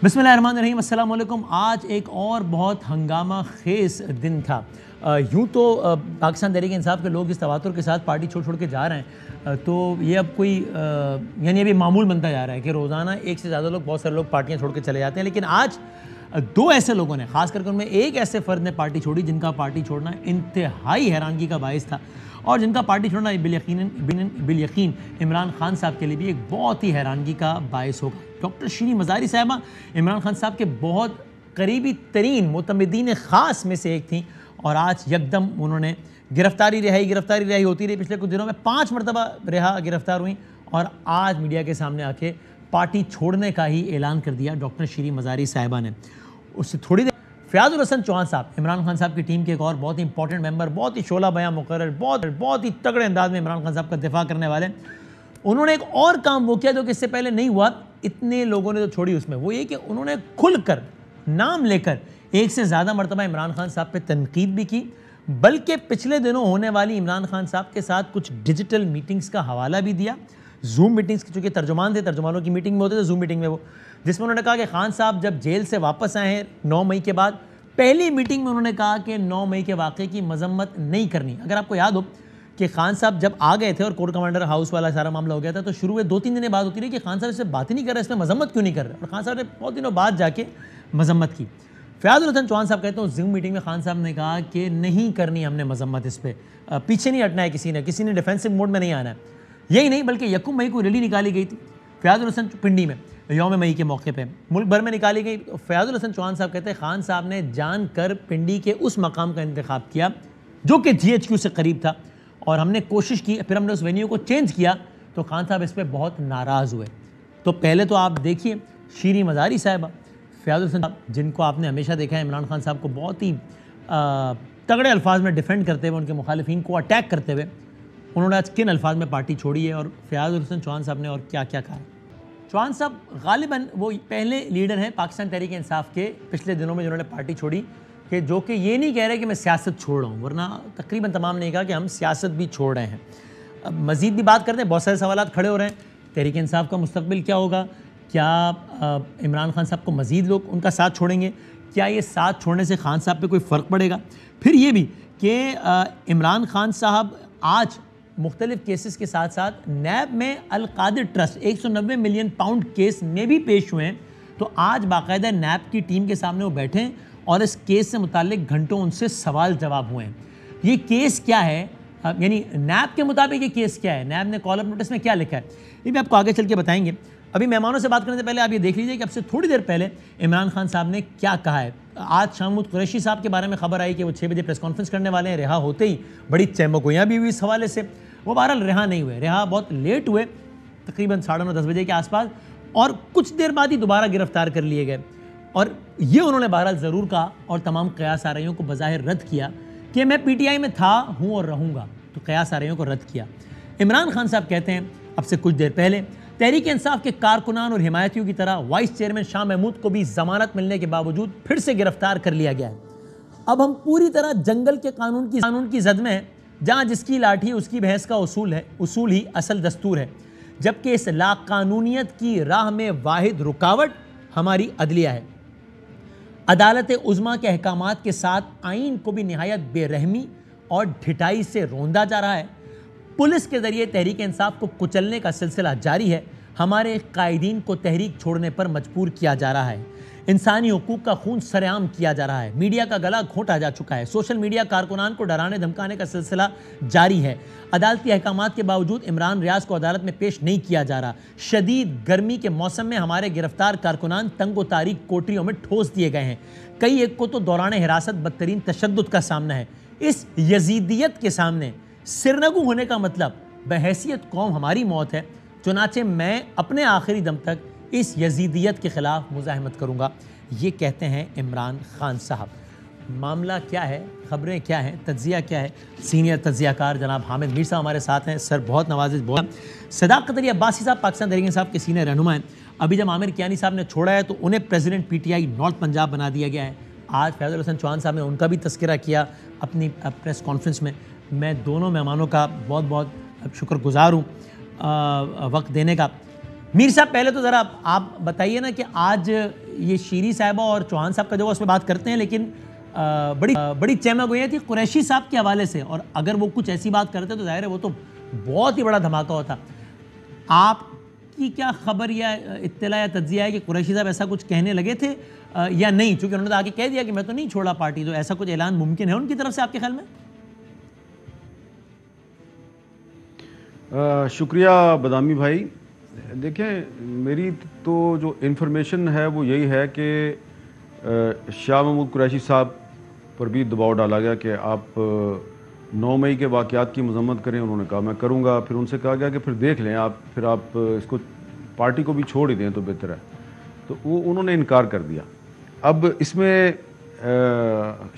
बिस्मिल्लाहिर्रहमानिर्रहीम, अस्सलाम वालेकुम। आज एक और बहुत हंगामा खेज दिन था। यूँ तो पाकिस्तान तहरीक इंसाफ के लोग इस तवातुर के साथ पार्टी छोड़ छोड़ के जा रहे हैं, तो ये अब कोई यानी अभी मामूल बनता जा रहा है कि रोज़ाना एक से ज़्यादा लोग, बहुत सारे लोग पार्टियाँ छोड़ के चले जाते हैं। लेकिन आज दो ऐसे लोगों ने, ख़ास करके उनमें एक ऐसे फ़र्द ने पार्टी छोड़ी जिनका पार्टी छोड़ना इंतहाई हैरानगी का बायस था, और जिनका पार्टी छोड़ना बिल यकीन इमरान खान साहब के लिए भी एक बहुत ही हैरानगी का बायस होगा। डॉक्टर शीरी मज़ारी साहिबा इमरान खान साहब के बहुत करीबी तरीन मुतमदीन ख़ास में से एक थी, और आज यकदम उन्होंने गिरफ्तारी रिहाई होती रही। पिछले कुछ दिनों में 5 मरतबा गिरफ्तार हुई, और आज मीडिया के सामने आके पार्टी छोड़ने का ही ऐलान कर दिया डॉक्टर शीरी मज़ारी साहिबा ने। उससे थोड़ी देर फ़याज़ुल हसन चौहान साहब, इमरान खान साहब की टीम के एक और बहुत ही इंपॉर्टेंट मेंबर, बहुत ही शोला बयां मुकर्रर, बहुत ही तगड़े अंदाज में इमरान खान साहब का दिफा करने वाले, उन्होंने एक और काम वो किया जो कि इससे पहले नहीं हुआ। इतने लोगों ने तो छोड़ी उसमें, वो ये कि उन्होंने खुलकर नाम लेकर एक से ज़्यादा मरतबा इमरान खान साहब पे तनकीद भी की, बल्कि पिछले दिनों होने वाली इमरान खान साहब के साथ कुछ डिजिटल मीटिंग्स का हवाला भी दिया। जूम मीटिंग्स की, चूँकि तर्जुमान थे, तर्जुमानों की मीटिंग में होते थे, जूम मीटिंग में वो, जिसमें उन्होंने कहा कि खान साहब जब जेल से वापस आए हैं 9 मई के बाद, पहली मीटिंग में उन्होंने कहा कि 9 मई के वाक़े की मजम्मत नहीं करनी। अगर आपको याद हो कि खान साहब जब आ गए थे और कोर कमांडर हाउस वाला सारा मामला हो गया था, तो शुरू में 2-3 दिन बात होती रही कि खान साहब इससे बात ही नहीं कर रहे, इसमें मजम्मत क्यों नहीं कर रहे, और खान साहब ने बहुत दिनों बाद जाके मजम्मत की। फ़याज़ुल हसन चौहान साहब कहते हैं उस जूम मीटिंग में खान साहब ने कहा कि नहीं करनी हमने मजम्मत, इस पर पीछे नहीं हटना है, किसी ने डिफेंसिव मोड में नहीं आना है। यही नहीं बल्कि 1 मई को रैली निकाली गई थी फ़याज़ुल हसन पिंडी में, यौम मई के मौके पे मुल्क भर में निकाली गई। तो फ़याज़ुल हसन चौहान साहब कहते हैं खान साहब ने जानकर पिंडी के उस मकाम का इंतखाब किया जो कि GHQ से करीब था, और हमने कोशिश की, फिर हमने उस वेन्यू को चेंज किया, तो खान साहब इस पर बहुत नाराज़ हुए। तो पहले तो आप देखिए शीरी मज़ारी साहिबा, फ़याज़ुल हसन साहब, जिनको आपने हमेशा देखा है इमरान खान साहब को बहुत ही तगड़े अल्फाज में डिफेंड करते हुए, उनके मुखालिफिन को अटैक करते हुए, उन्होंने आज किन अल्फाज में पार्टी छोड़ी है, और फ़याज़ुल हसन चौहान साहब ने और क्या क्या कहा है। चौहान साहब गालिबन वो पहले लीडर हैं पाकिस्तान तहरीक इंसाफ के पिछले दिनों में जिन्होंने पार्टी छोड़ी, कि जो कि ये नहीं कह रहे कि मैं सियासत छोड़ रहा हूँ, वरना तकरीबन तमाम ने कहा कि हम सियासत भी छोड़ रहे हैं। अब मज़ीद भी बात करते हैं, बहुत सारे सवाल खड़े हो रहे हैं। तहरीक इंसाफ का मुस्तकबिल क्या होगा, क्या इमरान खान साहब को मज़ीद लोग उनका साथ छोड़ेंगे, क्या ये साथ छोड़ने से खान साहब पे कोई फ़र्क पड़ेगा। फिर ये भी कि इमरान खान साहब आज मुख्तलिफ केसेस के साथ साथ नैब में Al-Qadir trust 190 million pound case में भी पेश हुए हैं। तो आज बाकायदा नैब की टीम के सामने वो बैठे हैं और इस केस से मुताल्लिक घंटों उनसे सवाल जवाब हुए हैं। ये केस क्या है, यानी नैब के मुताबिक ये केस क्या है, नैब ने कॉल अप नोटिस में क्या लिखा है, ये भी आपको आगे चल के बताएंगे। अभी मेहमानों से बात करने से पहले आप ये देख लीजिए कि अब से थोड़ी देर पहले इमरान खान साहब ने क्या कहा है। आज शाहमूद कुरैशी साहब के बारे में खबर आई कि वो 6 बजे प्रेस कॉन्फ्रेंस करने वाले हैं। रिहा होते ही बड़ी चहमगोइयाँ भी हुई इस हवाले से। वो बहरहाल रिहा नहीं हुए, रिहा बहुत लेट हुए, तकरीबन 9:30-10 बजे के आसपास, और कुछ देर बाद ही दोबारा गिरफ्तार कर लिए गए। और ये उन्होंने बहरहाल ज़रूर कहा और तमाम क़यास आरइयों को बज़ाहिर रद्द किया कि मैं PTI में था, हूँ और रहूँगा, तो क़यास आरइयों को रद्द किया। इमरान खान साहब कहते हैं अब से कुछ देर पहले तहरीक इंसाफ के कारकुनान और हिमायतियों की तरह वाइस चेयरमैन शाह महमूद को भी ज़मानत मिलने के बावजूद फिर से गिरफ्तार कर लिया गया है। अब हम पूरी तरह जंगल के कानून की जद में हैं, जहाँ जिसकी लाठी उसकी भैंस का उसूल ही असल दस्तूर है, जबकि इस लाकानूनियत की राह में वाहिद रुकावट हमारी अदलिया है। अदालत उज़्मा के अहकामात के साथ आइन को भी निहायत बेरहमी और ढिठाई से रोंदा जा रहा है। पुलिस के ज़रिए तहरीक इंसाफ को कुचलने का सिलसिला जारी है। हमारे कायदीन को तहरीक छोड़ने पर मजबूर किया जा रहा है। इंसानी हुकूक का खून सरेआम किया जा रहा है। मीडिया का गला घोंटा जा चुका है। सोशल मीडिया कारकुनान को डराने धमकाने का सिलसिला जारी है। अदालती अहकामात के बावजूद इमरान रियाज को अदालत में पेश नहीं किया जा रहा। शदीद गर्मी के मौसम में हमारे गिरफ्तार कारकुनान तंगो तारीक कोठरियों में ठोस दिए गए हैं। कई एक को तो दौरान हिरासत बदतरीन तशद्दुद का सामना है। इस यजीदियत के सामने सिरनगू होने का मतलब बहैसियत कौम हमारी मौत है। चुनाचे मैं अपने आखिरी दम तक इस यजीदियत के ख़िलाफ़ मुज़ाहमत करूँगा, ये कहते हैं इमरान खान साहब। मामला क्या है, खबरें क्या हैं, तज्ज़िया क्या है, सीनियर तज्ज़ियाकार जनाब हामिद मीर साहब हमारे साथ हैं। सर बहुत नवाजिश, बहुत सदाकत अली अब्बासी साहब पाकिस्तान तहरीक इंसाफ के सीनियर रहनुमा हैं। अभी जब आमिर कियानी साहब ने छोड़ा है तो उन्हें प्रेसिडेंट PTI नॉर्थ पंजाब बना दिया गया है। आज फ़याज़ुल हसन चौहान साहब ने उनका भी तस्करा किया अपनी प्रेस कॉन्फ्रेंस में। मैं दोनों मेहमानों का बहुत बहुत शुक्रगुज़ार हूँ वक्त देने का। मीर साहब पहले तो ज़रा आप बताइए ना कि आज ये शीरी साहिबा और चौहान साहब का जो उस पर बात करते हैं, लेकिन बड़ी चहमक हुई थी कुरैशी साहब के हवाले से, और अगर वो कुछ ऐसी बात करते तो जाहिर है वो तो बहुत ही बड़ा धमाका होता। आपकी क्या खबर या इत्तला या तज्जिया है कि कुरैशी साहब ऐसा कुछ कहने लगे थे या नहीं? चूँकि उन्होंने तो आगे कह दिया कि मैं तो नहीं छोड़ा पार्टी, तो ऐसा कुछ ऐलान मुमकिन है उनकी तरफ से आपके ख्याल में? शुक्रिया बदामी भाई। देखें, मेरी तो जो इन्फॉर्मेशन है वो यही है कि शाह महमूद कुरैशी साहब पर भी दबाव डाला गया कि आप 9 मई के वाक़यात की मज़म्मत करें। उन्होंने कहा मैं करूँगा। फिर उनसे कहा गया कि फिर देख लें आप, फिर आप इसको पार्टी को भी छोड़ ही दें तो बेहतर है। तो वो उन्होंने इनकार कर दिया। अब इसमें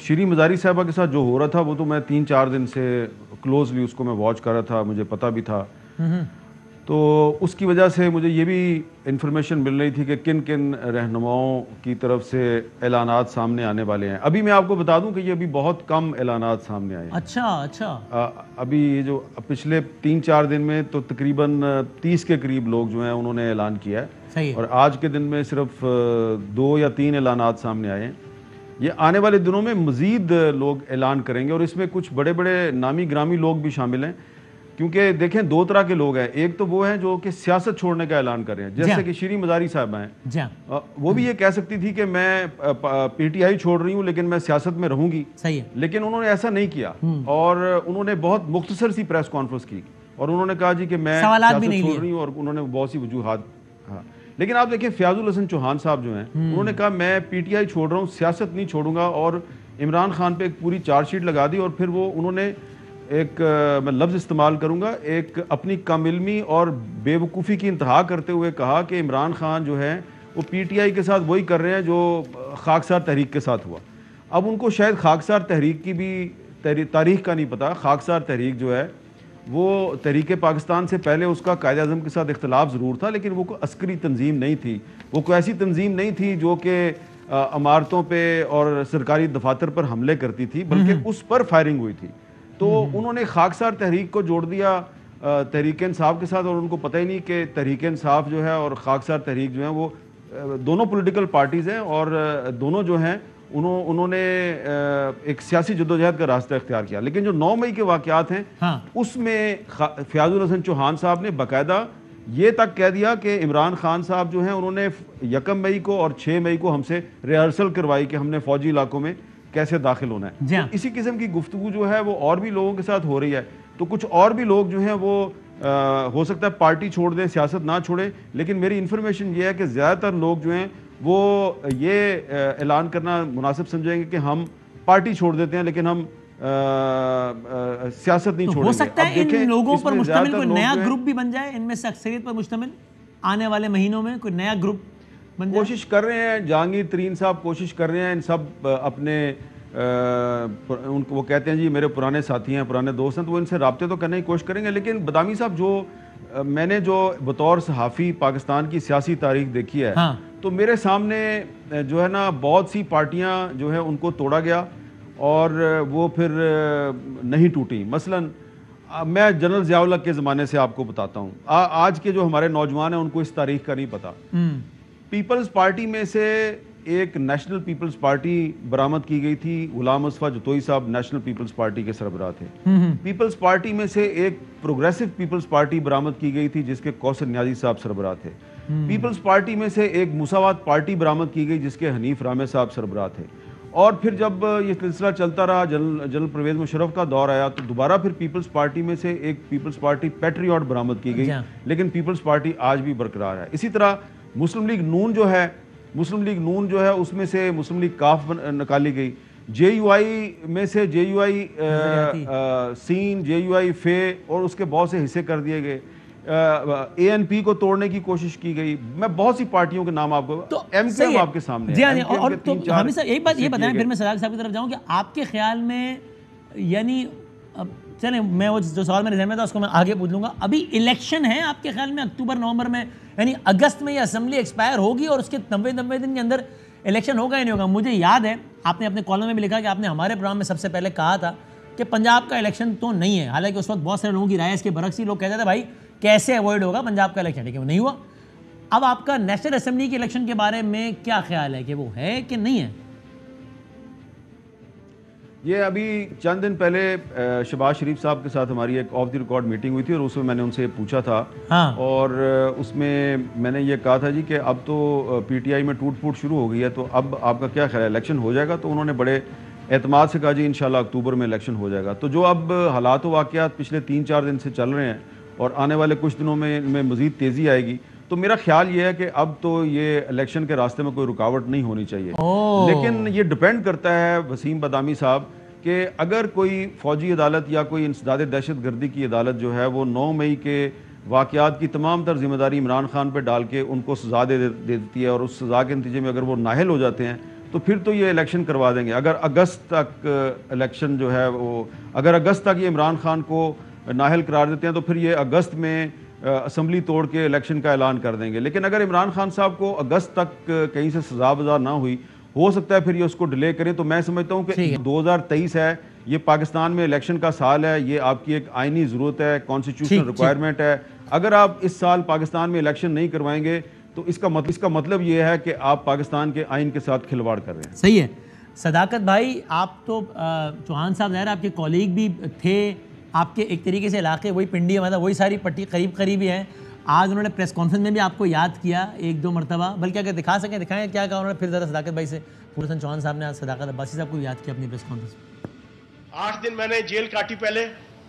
शीरी मज़ारी साहबा के साथ जो हो रहा था वो तो मैं 3-4 दिन से क्लोजली उसको मैं वॉच कर रहा था, मुझे पता भी था। तो उसकी वजह से मुझे ये भी इंफॉर्मेशन मिल रही थी कि किन किन रहनुमाओं की तरफ से ऐलानात सामने आने वाले हैं। अभी मैं आपको बता दूं कि ये अभी बहुत कम ऐलानात सामने आए हैं। अच्छा। अभी ये जो पिछले 3-4 दिन में तो तकरीबन 30 के करीब लोग जो हैं उन्होंने ऐलान किया है। सही है। और आज के दिन में सिर्फ 2 या 3 ऐलानात सामने आए हैं। ये आने वाले दिनों में मज़ीद लोग ऐलान करेंगे और इसमें कुछ बड़े बड़े नामी ग्रामी लोग भी शामिल हैं। क्योंकि देखें, 2 तरह के लोग हैं। एक तो वो हैं जो कि सियासत छोड़ने का ऐलान कर रहे हैं, जैसे कि शीरी मज़ारी साहबा हैं। वो भी ये कह सकती थी कि मैं पीटीआई छोड़ रही हूँ लेकिन मैं सियासत में रहूंगी। सही है। लेकिन उन्होंने ऐसा नहीं किया और उन्होंने बहुत मुख्तसर सी प्रेस कॉन्फ्रेंस की और उन्होंने कहा जी कि मैं सियासत छोड़ रही हूँ, और उन्होंने बहुत सी वजूहात। हाँ, लेकिन आप देखिए फयाजुल हसन चौहान साहब जो हैं उन्होंने कहा मैं पीटीआई छोड़ रहा हूँ, सियासत नहीं छोड़ूंगा, और इमरान खान पे एक पूरी चार्जशीट लगा दी। और फिर वो उन्होंने एक मैं लफ्ज़ इस्तेमाल करूंगा, एक अपनी कम इल्मी और बेवकूफ़ी की इंतहा करते हुए कहा कि इमरान खान जो है वो पीटीआई के साथ वही कर रहे हैं जो खाकसार तहरीक के साथ हुआ। अब उनको शायद खाकसार तहरीक की भी तारीख का नहीं पता। खाकसार तहरीक जो है वो तहरीक पाकिस्तान से पहले उसका कायद आज़म के साथ इख्तलाफ ज़रूर था, लेकिन वो कोई अस्करी तंजीम नहीं थी। वो कोई ऐसी तंजीम नहीं थी जो कि इमारतों पे और सरकारी दफातर पर हमले करती थी, बल्कि उस पर फायरिंग हुई थी। तो उन्होंने खाकसार तहरीक को जोड़ दिया तहरीक इंसाफ के साथ, और उनको पता ही नहीं कि तहरीक इंसाफ जो है और खाकसार तहरीक जो है वो दोनों पॉलिटिकल पार्टीज़ हैं, और दोनों जो हैं उन्होंने एक सियासी जद्दोजहद का रास्ता इख्तियार किया। लेकिन जो 9 मई के वाक़यात हैं, हाँ, उसमें फयाजुल हसन चौहान साहब ने बाकायदा ये तक कह दिया कि इमरान खान साहब जो हैं उन्होंने 1 मई को और 6 मई को हमसे रिहर्सल करवाई कि हमने फौजी इलाकों में कैसे दाखिल होना है। तो इसी किस्म की गुफ्तगू जो है वो और भी लोगों के साथ हो रही है। तो कुछ और भी लोग जो हैं वो हो सकता है पार्टी छोड़ दें, सियासत ना छोड़ें, लेकिन मेरी इन्फॉर्मेशन ये है कि ज़्यादातर लोग जो हैं वो ये ऐलान करना मुनासिब समझेंगे कि हम पार्टी छोड़ देते हैं लेकिन हम सियासत नहीं छोड़ेंगे। हो सकता है इन लोगों पर मुश्तमिल कोई नया ग्रुप भी बन जाए, इनमें से अक्सरियत पर मुश्तमिल आने वाले महीनों में कोई नया ग्रुप कोशिश कर रहे हैं। जहांगीर तरीन साहब कोशिश कर रहे हैं, इन सब अपने उनको वो कहते हैं जी मेरे पुराने साथी हैं, पुराने दोस्त हैं, तो वो इनसे राब्ते तो करने की कोशिश करेंगे। लेकिन बदामी साहब, जो मैंने जो बतौर सहाफ़ी पाकिस्तान की सियासी तारीख देखी है, हाँ, तो मेरे सामने जो है ना बहुत सी पार्टियां जो है उनको तोड़ा गया और वो फिर नहीं टूटी। मसलन मैं जनरल ज़िया-उल-हक के ज़माने से आपको बताता हूँ। आज के जो हमारे नौजवान हैं उनको इस तारीख का नहीं पता। पीपल्स पार्टी में से एक नेशनल पीपल्स पार्टी बरामद की गई थी। गुलाम मुस्तफा जतोई साहब नेशनल पीपल्स पार्टी के सरबराह थे। पीपल्स पार्टी में से एक प्रोग्रेसिव पीपल्स पार्टी बरामद की गई थी जिसके कौसर न्याजी साहब सरबराह थे। पीपल्स पार्टी में से एक मुसावात पार्टी बरामद की गई जिसके हनीफ रामे साहब सरबराह थे। और फिर जब ये सिलसिला चलता रहा, जनरल परवेज मुशर्रफ का दौर आया, तो दोबारा फिर पीपल्स पार्टी में से एक पीपल्स पार्टी पैट्रियट बरामद की गई, लेकिन पीपल्स पार्टी आज भी बरकरार है। इसी तरह मुस्लिम लीग नून जो है, उसमें से मुस्लिम लीग काफ निकाली गई। JUI में से JUI सीन, JUI फे और उसके बहुत से हिस्से कर दिए गए। ANP को तोड़ने की कोशिश की गई। मैं बहुत सी पार्टियों के नाम आपको तो MKM आपके सामने जी हाँ, और तो हमेशा एक बात ये बताएं, फिर मैं सराग साहब की तरफ जाऊँ कि आपके ख्याल में, यानी चलें मैं वो जो सवाल मेरे ज़हन में था उसको मैं आगे पूछ लूँगा। अभी इलेक्शन है आपके ख्याल में अक्टूबर नवंबर में, यानी अगस्त में ये असेंबली एक्सपायर होगी और उसके 90 दिन के अंदर इलेक्शन होगा ही नहीं होगा? मुझे याद है आपने अपने कॉलम में भी लिखा कि आपने हमारे प्रोग्राम में सबसे पहले कहा था कि पंजाब का इलेक्शन तो नहीं है। हालांकि उस वक्त बहुत सारे लोगों की राय इसके बरक्स ही, लोग कहते थे भाई कैसे अवॉइड होगा पंजाब का इलेक्शन, लेकिन वो नहीं हुआ। अब आपका नेशनल असेंबली के इलेक्शन के बारे में क्या ख्याल है कि वो है कि नहीं है? ये अभी चंद दिन पहले शहबाज शरीफ साहब के साथ हमारी एक ऑफ द रिकॉर्ड मीटिंग हुई थी और उसमें मैंने उनसे पूछा था। हाँ। और उसमें मैंने ये कहा था जी कि अब तो पीटीआई में टूट फूट शुरू हो गई है, तो अब आपका क्या ख्याल है, इलेक्शन हो जाएगा? तो उन्होंने बड़े एतमाद से कहा जी इंशाल्लाह अक्टूबर में इलेक्शन हो जाएगा। तो जो अब हालात व वाक़यात पिछले 3-4 दिन से चल रहे हैं और आने वाले कुछ दिनों में इनमें मज़ीद तेज़ी आएगी, तो मेरा ख्याल ये है कि अब तो ये इलेक्शन के रास्ते में कोई रुकावट नहीं होनी चाहिए। लेकिन ये डिपेंड करता है वसीम बदामी साहब कि अगर कोई फ़ौजी अदालत या कोई इंसदाद दहशत गर्दी की अदालत जो है वो 9 मई के वाक़यात की तमाम तर ज़िम्मेदारी इमरान खान पर डाल के उनको सज़ा दे देती है और उस सज़ा के नतीजे में अगर वो नाहल हो जाते हैं तो फिर तो ये इलेक्शन करवा देंगे। अगर अगस्त तक इलेक्शन जो है वो, अगर अगस्त तक ये इमरान खान को नाहल करार देते हैं तो फिर ये अगस्त में असम्बली तोड़ के इलेक्शन का ऐलान कर देंगे। लेकिन अगर इमरान खान साहब को अगस्त तक कहीं से सजा वजा ना हुई, हो सकता है फिर ये उसको डिले करें। तो मैं समझता हूँ कि 2023 है, ये पाकिस्तान में इलेक्शन का साल है, ये आपकी एक आइनी ज़रूरत है, कॉन्स्टिट्यूशनल रिक्वायरमेंट है। अगर आप इस साल पाकिस्तान में इलेक्शन नहीं करवाएंगे तो इसका मतलब ये है कि आप पाकिस्तान के आइन के साथ खिलवाड़ कर रहे हैं। सही है। सदाकत भाई, आप तो चौहान साहब ज़ाहिर आपके कॉलीग भी थे, आपके एक तरीके से इलाके वही पिंडी मतलब वही सारी पट्टी करीब ही है। आज उन्होंने प्रेस कॉन्फ्रेंस में भी आपको याद किया 1-2 मरतबा, बल्कि अगर दिखा सकें दिखाएं क्या कहा उन्होंने। फिर ज़रा सदाकत भाई से, पूरन चौहान साहब ने आज सदाकत अब्बासी साहब को याद किया अपनी प्रेस कॉन्फ्रेंस में। 8 दिन मैंने जेल काटी पहले,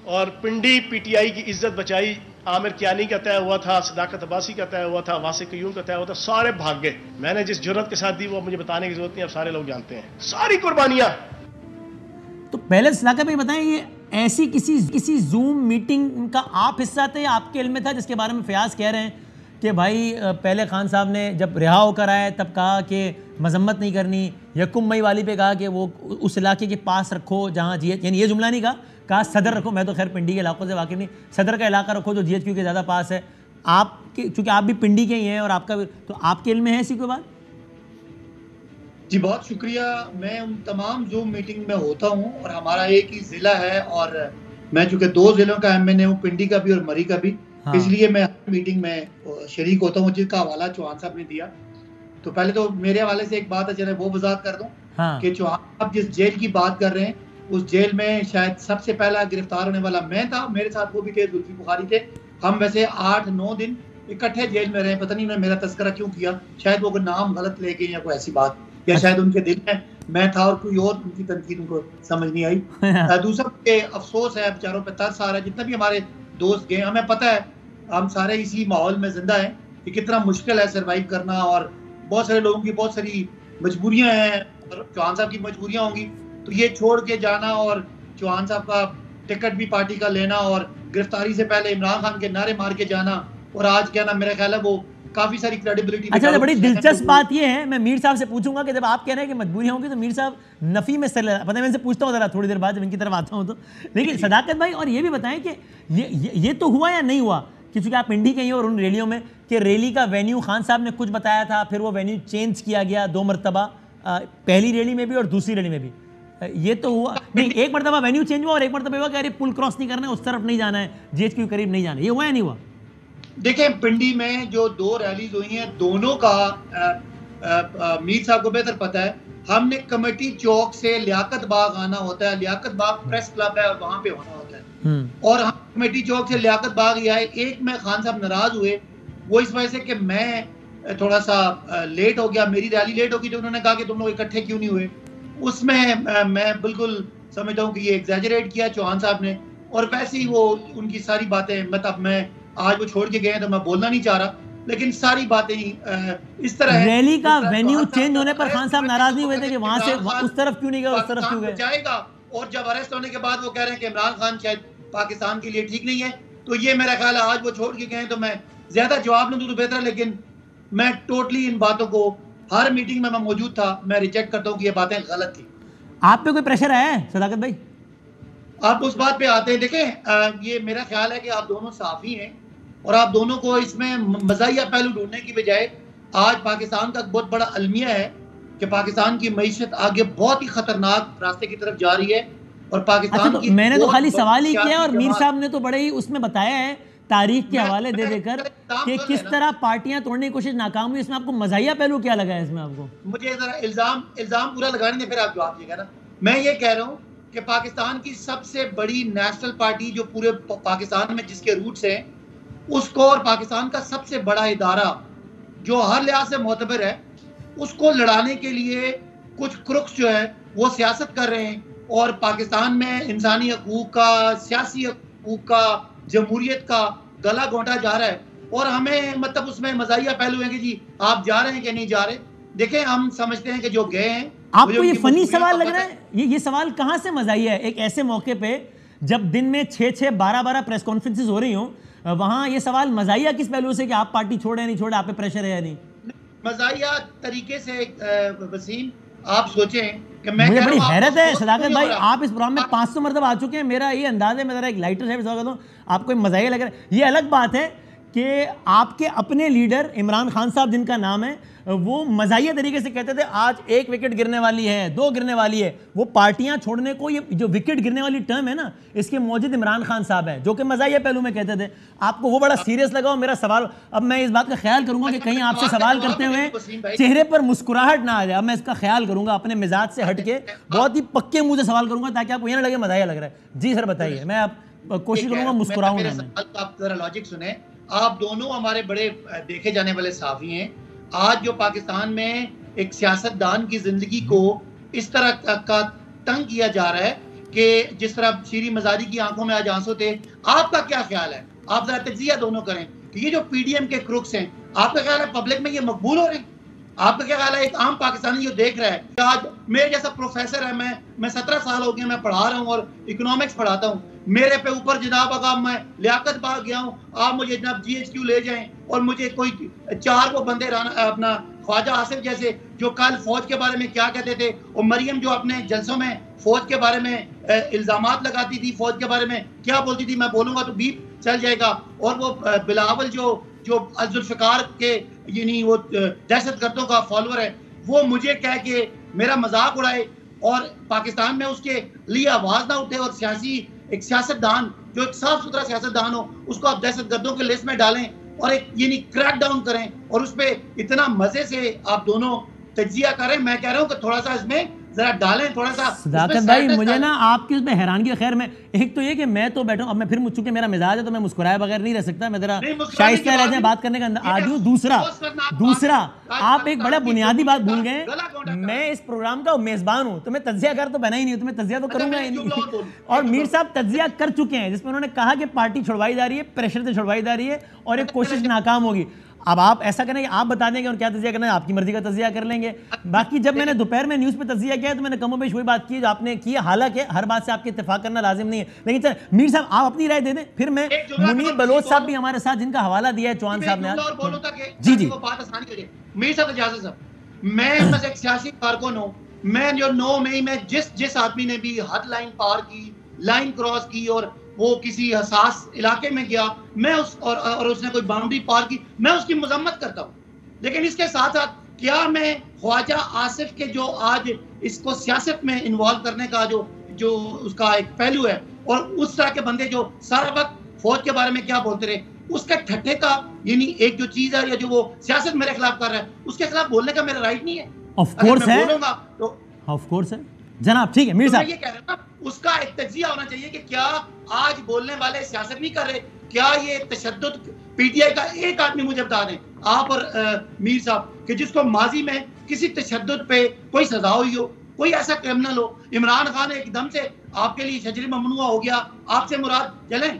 और पिंडी पीटीआई की इज्जत बचाई। आमिर कियानी का तय हुआ था, सदाकत अब्बासी का तय हुआ था, वासिक कयूम का तय हुआ था, सारे भाग गए। मैंने जिस जुर्रत के साथ दी वो मुझे बताने की जरूरत नहीं, अब सारे लोग जानते हैं सारी कुर्बानियां। तो पहले सदाकत भाई बताएं, ये ऐसी किसी जूम मीटिंग का आप हिस्सा थे या आपके इल्म में था जिसके बारे में फयाज कह रहे हैं कि भाई पहले खान साहब ने जब रिहा होकर आए तब कहा कि मजम्मत नहीं करनी, यकुम मई वाली पे कहा कि वो उस इलाके के पास रखो जहाँ जीएच, यानी ये जुमला नहीं कहा सदर रखो। मैं तो खैर पिंडी के इलाकों से वाकिफ नहीं, सदर का इलाका रखो जो जीएचक्यू के ज़्यादा पास है। आपके चूँकि आप भी पिंडी के ही हैं और आपका भी, तो आपके इल्म में है ऐसी कोई बात? जी बहुत शुक्रिया। मैं उन तमाम जूम मीटिंग में होता हूँ और हमारा एक ही ज़िला है और मैं चूँकि 2 ज़िलों का एमएनए हूँ, पिंडी का भी और मरी का भी। हाँ। इसलिए मैं मीटिंग में शरीक होता हूँ जिसका हवाला चौहान साहब ने दिया। तो पहले तो मेरे हवाले से एक बात है, चले वो वजाहत कर दूँ। हाँ। कि चौहान साहब जिस जेल की बात कर रहे हैं उस जेल में शायद सबसे पहला गिरफ्तार होने वाला मैं था, मेरे साथ वो भी थे, जुल्फी बुखारी थे। हम वैसे 8-9 दिन इकट्ठे जेल में रहे। पता नहीं उन्होंने मेरा तस्करा क्यों किया, शायद वो नाम गलत ले गए या कोई ऐसी बात, या शायद उनके दिल में मैं था और कोई और उनकी तनकीद उनको समझ नहीं आई। दूसरा के अफसोस है, बेचारों पे तरस आ रहा है। जितने भी हमारे दोस्त गए, हमें पता है हम सारे इसी माहौल में जिंदा हैं कि कितना मुश्किल है सर्वाइव करना, और बहुत सारे लोगों की बहुत सारी मजबूरियां हैं और चौहान साहब की मजबूरियां होंगी। तो ये छोड़ के जाना और चौहान साहब का टिकट भी पार्टी का लेना और गिरफ्तारी से पहले इमरान खान के नारे मार के जाना, और आज क्या ना, मेरा ख्याल है वो काफी सारी क्रेडिबिलिटी। अच्छा, बड़ी दिलचस्प बात ये है, मैं मीर साहब से पूछूंगा कि जब आप कह रहे हैं कि मजबूरियां होंगी तो मीर साहब नफी में पता है, मैं इनसे पूछता हूँ जरा थोड़ी देर बाद जब इनकी तरफ आता हूँ तो। लेकिन सदाकत भाई, और ये भी बताएं कि ये तो हुआ या नहीं हुआ, क्योंकि आप इंडी के ही और उन रैलियों में कि रैली का वेन्यू खान साहब ने कुछ बताया था, फिर वो वेन्यू चेंज किया गया 2 मरतबा, पहली रैली में भी और दूसरी रैली में भी। ये तो हुआ नहीं, एक मरतबा वेन्यू चेंज हुआ और एक मरतबा हुआ कि अरे पुल क्रॉस नहीं करना है, उस तरफ नहीं जाना है, जीएचक्यू के करीब नहीं जाना है। ये हुआ या नहीं हुआ? देखिए, पिंडी में जो 2 रैलीज हुई हैं, दोनों का मीर साहब को बेहतर पता है। हमने कमेटी चौक से लियाकत बाग आना होता है, लियाकत बाग प्रेस क्लब है और वहां पे होना होता है, और हम कमेटी चौक से लियाकत बाग ही आए। एक में खान साहब नाराज हुए, वो इस वजह से कि मैं थोड़ा सा लेट हो गया, मेरी रैली लेट हो गई, तो उन्होंने कहा कि तुम लोग इकट्ठे क्यों नहीं हुए। उसमें मैं बिल्कुल समझता हूँ कि ये एग्जैजरेट किया चौहान साहब ने, और वैसे ही वो उनकी सारी बातें, मतलब मैं आज वो छोड़ के गए हैं तो मैं बोलना नहीं चाह रहा, लेकिन सारी बातें इस तरह है। रैली का वेन्यू चेंज होने पर खान साहब नाराज नहीं हुए थे कि वहां से उस तरफ क्यों नहीं गए, उस तरफ क्यों गए? जाएगा, और जब अरेस्ट होने के बाद वो कह रहे हैं कि इमरान खान शायद पाकिस्तान के लिए ठीक नहीं है, तो ये मेरा ख्याल है आज वो छोड़ के गए तो मैं ज्यादा जवाब न दूं तो बेहतर है। लेकिन मैं टोटली इन बातों को, हर मीटिंग में मैं मौजूद था, मैं रिजेक्ट करता हूँ कि ये बातें गलत थी। आप पे कोई प्रेशर है सदाकत भाई? आप उस बात पे आते हैं, देखें ये मेरा ख्याल है कि आप दोनों साफी हैं और आप दोनों को इसमें मज़ाहिया पहलू ढूंढने की बजाय आज पाकिस्तान का बहुत बड़ा अलमिया है कि पाकिस्तान की मईशत आगे बहुत ही खतरनाक रास्ते की तरफ जा रही है। और पाकिस्तान अच्छा, तो मैंने तो खाली सवाल ही किया और मीर साहब ने तो बड़े ही उसमें बताया है तारीख के हवाले दे देकर कि किस तरह पार्टियां तोड़ने की कोशिश नाकाम हुई, इसमें आपको मज़ाहिया पहलू क्या लगा है इसमें आपको? मुझे जरा इल्जाम पूरा लगाने दें, फिर आप जवाब दीजिएगा ना। मैं ये कह रहा हूँ कि पाकिस्तान की सबसे बड़ी नेशनल पार्टी जो पूरे पाकिस्तान में जिसके रूट्स हैं, उसको, और पाकिस्तान का सबसे बड़ा इदारा जो हर लिहाज से मोतबर है, उसको लड़ाने के लिए कुछ क्रुक्स जो है वो सियासत कर रहे हैं, और पाकिस्तान में इंसानी हकूक का, सियासी हकूक का, जमहूरियत का गला घोंटा जा रहा है। और हमें मतलब उसमें मज़ाहिया पहलू है कि जी आप जा रहे हैं कि नहीं जा रहे। देखें, हम समझते हैं कि जो गए हैं। आपको ये फनी सवाल लग रहा है? ये सवाल कहाँ से मज़ाहिया है? एक ऐसे मौके पे जब दिन में 6-6, 12-12 प्रेस कॉन्फ्रेंसेस हो रही हो, वहाँ ये सवाल मज़ाहिया किस पहलू से कि आप पार्टी छोड़े नहीं छोड़े, आप पे प्रेशर है या नहीं? मज़ाहिया तरीके से वसीम, आप सोचें कि मैं मुझे बड़ी हैरत है सदाकत भाई, आप इस प्रोग्राम में 500 मरतबा आ चुके हैं, मेरा ये अंदाज है, मैं जरा एक लाइटर साहब स्वागत हूँ, आपको मज़ाहिया लग रहा है। ये अलग बात है कि आपके अपने लीडर इमरान खान साहब जिनका नाम है, वो मज़ाहिया तरीके से कहते थे आज 1 विकेट गिरने वाली है, 2 गिरने वाली है। वो पार्टियां छोड़ने को, ये जो विकेट गिरने वाली टर्म है ना, इसके मौजूद इमरान खान साहब है, जो कि मज़ाहिया पहलू में कहते थे। आपको वो बड़ा सीरियस लगा। मेरा सवाल, अब मैं इस बात का ख्याल करूंगा कि कहीं आपसे सवाल करते हुए चेहरे पर मुस्कुराहट ना आ जाए। अब मैं इसका ख्याल करूंगा, अपने मिजाज से हट के बहुत ही पक्के मुंह से सवाल करूंगा, ताकि आपको ये ना लगे मज़ाहिया लग रहा है। जी सर बताइए, मैं आप कोशिश करूंगा मुस्कुराऊं ना। आप जरा लॉजिक सुने, आप दोनों हमारे बड़े देखे जाने वाले साफी हैं। आज जो पाकिस्तान में एक सियासतदान की जिंदगी को इस तरह का तंग किया जा रहा है कि जिस तरह शीरी मजारी की आंखों में आज आंसू थे, आपका क्या ख्याल है? आप जरा तजिया दोनों करें कि ये जो पीडीएम के क्रुक्स हैं, आपका ख्याल है पब्लिक में ये मकबूल हो रहे हैं? आपका क्या ख्याल है एक आम पाकिस्तानी जो देख रहा है, आज मेरे जैसा प्रोफेसर है, मैं 17 साल हो गए मैं पढ़ा रहा हूँ और इकोनॉमिक्स पढ़ाता हूँ, मेरे पे ऊपर जनाब अगर मैं लियाकत बाग गया हूँ, आप मुझे जनाब GHQ ले जाएं और मुझे कोई 4 वो बंदे अपना ख्वाजा आसिफ जैसे जो कल फौज के बारे में क्या कहते थे, और मरियम जो अपने जलसों में फौज के बारे में इल्जामात लगाती थी, फौज के बारे में क्या बोलती थी, मैं बोलूंगा तो बीप चल जाएगा, और वो बिलावल जो जुल्फिकार के यानी वो दहशतगर्दों का फॉलोअर है, वो मुझे कह के मेरा मजाक उड़ाए और पाकिस्तान में उसके लिए आवाज ना उठे, और एक सियासतदान जो एक साफ सुथरा सियासतदान हो, उसको आप दहशतगर्दों के लिस्ट में डालें और एक यानी क्रैक डाउन करें, और उस पर इतना मजे से आप दोनों तजिया करें। मैं कह रहा हूँ कि थोड़ा सा इसमें जरा डालें, थोड़ा सा। सदाकत भाई, मुझे ना आपकी उसमें हैरानगी, खैर मैं एक तो ये कि मैं तो बैठा हूँ, अब मैं फिर चूंकि मेरा मिजाज है तो मैं मुस्कुराए बगैर नहीं रह सकता, मैं जरा शाइस्ता रहते हैं बात करने का आदि हूँ। दूसरा आप एक बड़ा बुनियादी बात भूल गए, मैं इस प्रोग्राम का मेजबान हूँ, तो मैं तजिया कर तो बना ही नहीं हूँ, तो मैं तजिया तो करूंगा ही नहीं। और मीर साहब तजिया कर चुके हैं, जिसमें उन्होंने कहा कि पार्टी छुड़वाई जा रही है, प्रेशर से छुड़वाई जा रही है और एक कोशिश नाकाम होगी। अब आप ऐसा करें कि आप बता देंगे और क्या तजिया करना है, आपकी मर्जी का तजिया कर लेंगे। बाकी जब मैंने दोपहर में न्यूज़ पे तजिया किया तो मैंने कमोबेश वही बात की जो आपने की, हालांकि हर बात से आपके इत्तेफाक करना लाजिम नहीं है, लेकिन चल मीर साहब आप अपनी राय दे दें, फिर मैं मुनीर बलोच साहब भी हमारे साथ, जिनका हवाला दिया है चौहान साहब ने। जी जी मीर साहब, इजाजत साहब, मैं बस एक सियासी कारकुन हूँ। मैं जो 9 मई में जिस आदमी ने भी हद लाइन पार की, लाइन क्रॉस की और वो किसी हसास इलाके में गया, मैं और उसने कोई बाउंड्री पार की, मैं उसकी मजम्मत करता हूँ। लेकिन इसके साथ साथ क्या मैं ख्वाजा आसिफ के जो आज इसको सियासत में इन्वॉल्व करने का जो उसका एक पहलू है, और उस तरह के बंदे जो सारा वक्त फौज के बारे में क्या बोलते रहे, उसके ठट्ठे का यानी एक जो चीज है या जो वो सियासत मेरे खिलाफ कर रहा है, उसके खिलाफ बोलने का मेरा राइट नहीं है। ऑफ कोर्स है, बोलूंगा तो ऑफ कोर्स है जनाब, ठीक है मीर साहब। ये कह रहा हूं, उसका एक तजिया होना चाहिए कि क्या आज बोलने वाले सियासत नहीं कर रहे, क्या ये तशद्दुद पीटीआई का एक आदमी मुझे बता दें, आप और मीर साहब, कि जिसको माजी में किसी तशद्दुद पे कोई सजा हुई हो, कोई ऐसा क्रिमिनल हो। इमरान खान एकदम से आपके लिए शजरी ममनुआ हो गया, आपसे मुराद चलें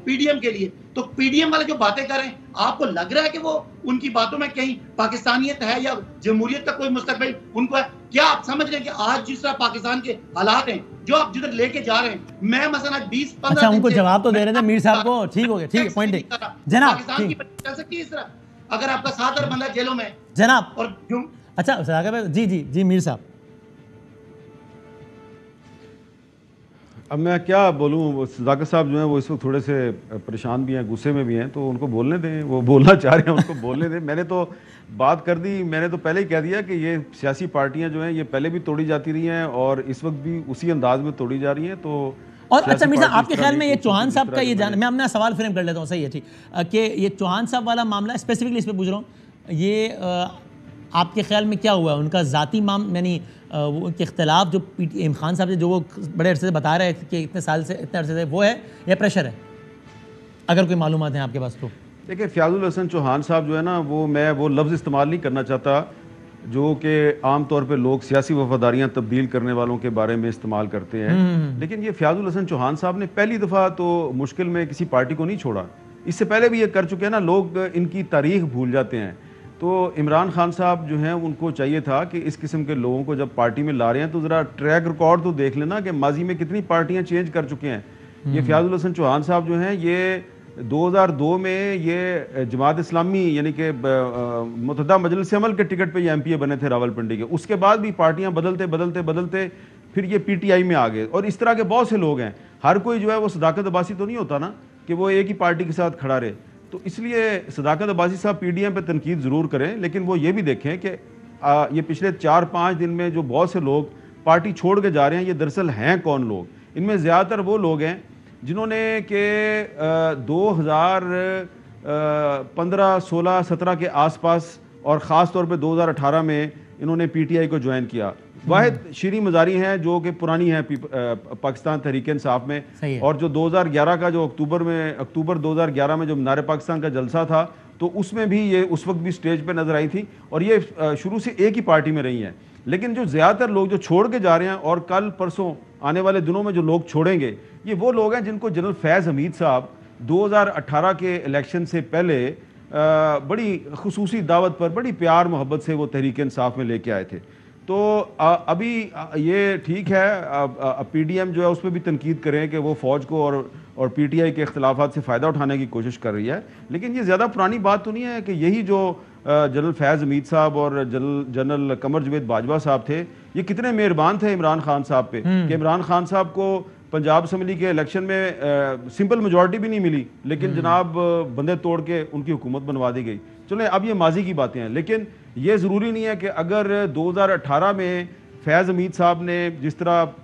पीडीएम के लिए, तो पीडीएम वाले जो बातें कर रहे हैं, आपको लग रहा है कि वो उनकी बातों में कहीं पाकिस्तानियत है या जमहूरियत का कोई मुस्तकबिल उनको है? क्या आप समझ रहे हैं कि आज जिस तरह पाकिस्तान के हालात हैं, जो आप जिधर लेके जा रहे हैं, मैं मसलन 20-15 अच्छा उनको जवाब तो दे रहे थे मीर साहब को, ठीक हो गया, ठीक है, पॉइंट जनाब, पाकिस्तान की चल सकती है इस तरह अगर आपका 7 बंदा जेलों में जनाब। और अच्छा जी मीर साहब, अब मैं क्या बोलूँ, सदाकत साहब जो हैं वो इस वक्त थोड़े से परेशान भी हैं, गुस्से में भी हैं, तो उनको बोलने दें, वो बोलना चाह रहे हैं उनको बोलने दें। मैंने तो बात कर दी, मैंने तो पहले ही कह दिया कि ये सियासी पार्टियां जो हैं ये पहले भी तोड़ी जाती रही हैं और इस वक्त भी उसी अंदाज में तोड़ी जा रही हैं। तो और अच्छा मीर साहब, आपके ख्याल में ये चौहान साहब का ये मैं अपना सवाल फ्रेम कर लेता हूँ, सही है ठीक, कि ये चौहान साहब वाला मामला स्पेसिफिकली इस पर पूछ रहा हूँ, ये आपके ख्याल में क्या हुआ? उनका ज़ाती यानी उनके इख्तलाफ जो इमरान खान साहब से जो वो बड़े अरसे से बता रहे थे कि इतने साल से इतने अरसे से, वो है या प्रेशर है? अगर कोई मालूमात है आपके पास तो। देखिए, फ़याज़ुल हसन चौहान साहब जो है ना, मैं वो लफ्ज़ इस्तेमाल नहीं करना चाहता जो कि आम तौर पे लोग सियासी वफादारियाँ तब्दील करने वालों के बारे में इस्तेमाल करते हैं, लेकिन ये फ़याज़ुल हसन चौहान साहब ने पहली दफ़ा तो मुश्किल में किसी पार्टी को नहीं छोड़ा। इससे पहले भी ये कर चुके हैं ना, लोग इनकी तारीख भूल जाते हैं। तो इमरान खान साहब जो हैं उनको चाहिए था कि इस किस्म के लोगों को जब पार्टी में ला रहे हैं तो ज़रा ट्रैक रिकॉर्ड तो देख लेना कि माजी में कितनी पार्टियाँ चेंज कर चुके हैं। ये फ़याज़ुल हसन चौहान साहब जो हैं, ये 2002 में ये जमात इस्लामी यानी कि मुत्तहदा मजलिस अमल के टिकट पे ये एमपीए बने थे रावलपिंडी के। उसके बाद भी पार्टियां बदलते बदलते बदलते फिर ये पीटीआई में आ गए। और इस तरह के बहुत से लोग हैं, हर कोई जो है वो सदाकत अब्बासी तो नहीं होता ना कि वो एक ही पार्टी के साथ खड़ा रहे। तो इसलिए सदाकत अब्बासी साहब पीडीएम पे तनकीद ज़रूर करें, लेकिन वो ये भी देखें कि ये पिछले 4-5 दिन में जो बहुत से लोग पार्टी छोड़ के जा रहे हैं, ये दरअसल हैं कौन लोग। इनमें ज़्यादातर वो लोग हैं जिन्होंने के 2015, 16, 17 के आसपास और ख़ास तौर पे 2018 में इन्होंने पीटीआई को ज्वाइन किया। वाहिद शीरी मज़ारी हैं जो कि पुरानी हैं पाकिस्तान तहरीक इंसाफ में, और जो 2011 का जो अक्टूबर 2011 में जो मीनार पाकिस्तान का जलसा था, तो उसमें भी ये उस वक्त भी स्टेज पे नज़र आई थी और ये शुरू से एक ही पार्टी में रही हैं। लेकिन जो ज़्यादातर लोग जो छोड़ के जा रहे हैं और कल परसों आने वाले दिनों में जो लोग छोड़ेंगे, ये वो लोग हैं जिनको जनरल फैज़ हमीद साहब 2018 के इलेक्शन से पहले बड़ी खुसूसी दावत पर बड़ी प्यार मोहब्बत से वो तहरीक इंसाफ में लेके आए थे। तो अभी ये ठीक है, पीडीएम जो है उस पर भी तनकीद करें कि वो फ़ौज को और पीटीआई के इख्तलाफात से फ़ायदा उठाने की कोशिश कर रही है, लेकिन ये ज़्यादा पुरानी बात तो नहीं है कि यही जो जनरल फैज़ हमीद साहब और जनरल कमर जवेद बाजवा साहब थे, ये कितने मेहरबान थे इमरान खान साहब पे कि इमरान खान साहब को पंजाब असम्बली के इलेक्शन में सिंपल मेजॉरिटी भी नहीं मिली, लेकिन जनाब बंदे तोड़ के उनकी हुकूमत बनवा दी गई। चलो अब ये माजी की बातें हैं, लेकिन ये ज़रूरी नहीं है कि अगर 2018 में फैज़ हमीद साहब ने जिस तरह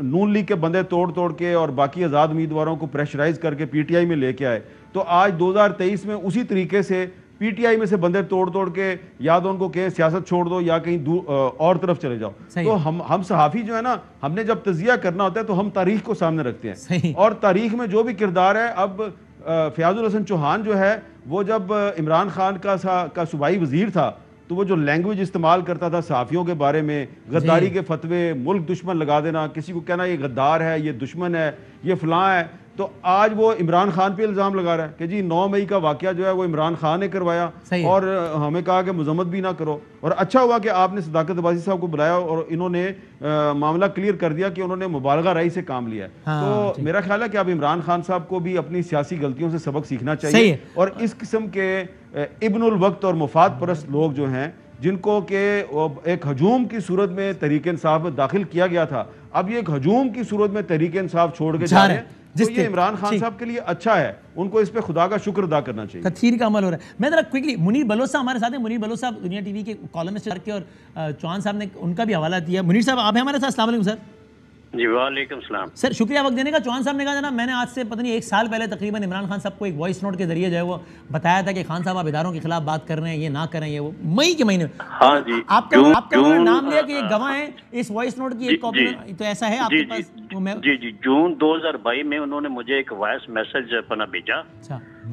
नून लीग के बंदे तोड़ तोड़ के और बाकी आज़ाद उम्मीदवारों को प्रेशराइज करके पीटीआई में लेके आए, तो आज 2023 में उसी तरीके से पीटीआई में से बंदे तोड़ तोड़ के या तो उनको कहें सियासत छोड़ दो या कहीं और तरफ चले जाओ। तो हम सहाफ़ी जो है ना, हमने जब तजिया करना होता है तो हम तारीख को सामने रखते हैं, और तारीख में जो भी किरदार है, अब फ़याज़ुल हसन चौहान जो है वो जब इमरान खान का सूबाई वजीर था, तो वो जो लैंग्वेज इस्तेमाल करता था सहाफ़ियों के बारे में, गद्दारी के फतवे, मुल्क दुश्मन लगा देना, किसी को कहना ये गद्दार है, ये दुश्मन है, ये फलां है, तो आज वो इमरान खान पे इल्ज़ाम लगा रहा है कि जी 9 मई का वाक़या जो है वो इमरान खान ने करवाया और हमें कहा कि मजम्मत भी ना करो। और अच्छा हुआ कि आपने सदाकत अब्बासी साहब को बुलाया और इन्होंने मामला क्लियर कर दिया कि उन्होंने मुबालगा राय से काम लिया है। तो मेरा ख्याल है कि अब इमरान खान साहब को भी अपनी सियासी गलतियों से सबक सीखना चाहिए, और इस किस्म के इब्नुल वक्त और मुफाद परस्त लोग जो हैं, जिनको के एक हजूम की सूरत में तहरीक इंसाफ में दाखिल किया गया था, अब ये एक हजूम की सूरत में तहरीक इंसाफ छोड़ के जा रहे हैं, तो ये इमरान खान साहब के लिए अच्छा है, उनको इस पे खुदा का शुक्र अदा करना चाहिए। तथहीर का अमल हो रहा है। मैं जरा क्विकली, मुनीर बलोच साहब हमारे साथ हैं। मुनीर बलोच साहब दुनिया टीवी के कॉलमिस्ट के, और चौहान साहब ने उनका भी हवाला दिया। मुनीर साहब आप हैं हमारे साथ? अस्सलाम वालेकुम सर। जी वालेकुम सलाम सर, शुक्रिया वक्त देने का। चौहान साहब ने कहा जनाब, मैंने आज से पता नहीं 1 साल पहले तकरीबन इमरान खान साहब को एक वॉइस नोट के जरिए जो है वो बताया था कि खान साहब आप इदारों के खिलाफ बात कर रहे हैं, ये ना करें, ये वो मई के महीने में। हाँ जी, आपका नाम लिया कि ये गवाह है इस वॉइस नोट की एक कॉपी, तो ऐसा है आपके पास? जी, जून 2022 में उन्होंने मुझे एक वॉइस मैसेज अपना भेजा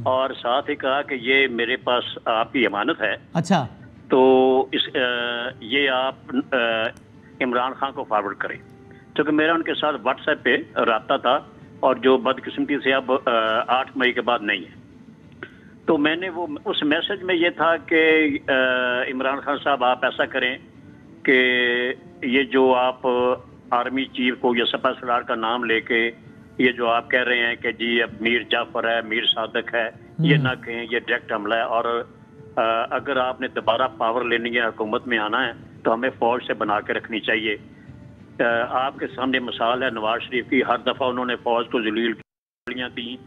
और साथ ही कहा कि ये मेरे पास आपकी अमानत है। अच्छा, तो ये आप इमरान खान को फॉरवर्ड करें, क्योंकि मेरा उनके साथ व्हाट्सएप पे रब्ता था, और जो बदकिस्मती से अब 8 मई के बाद नहीं है। तो मैंने वो उस मैसेज में ये था कि इमरान खान साहब आप ऐसा करें कि ये जो आप आर्मी चीफ को या सपा सलार का नाम लेके ये जो आप कह रहे हैं कि जी अब मीर जाफर है, मीर सादक है, ये ना कहें, ये डायरेक्ट हमला है, और अगर आपने दोबारा पावर लेनी है, हुकूमत में आना है, तो हमें फौज से बना के रखनी चाहिए। आपके सामने मिसाल है नवाज शरीफ की, हर दफ़ा उन्होंने फौज को जलील की,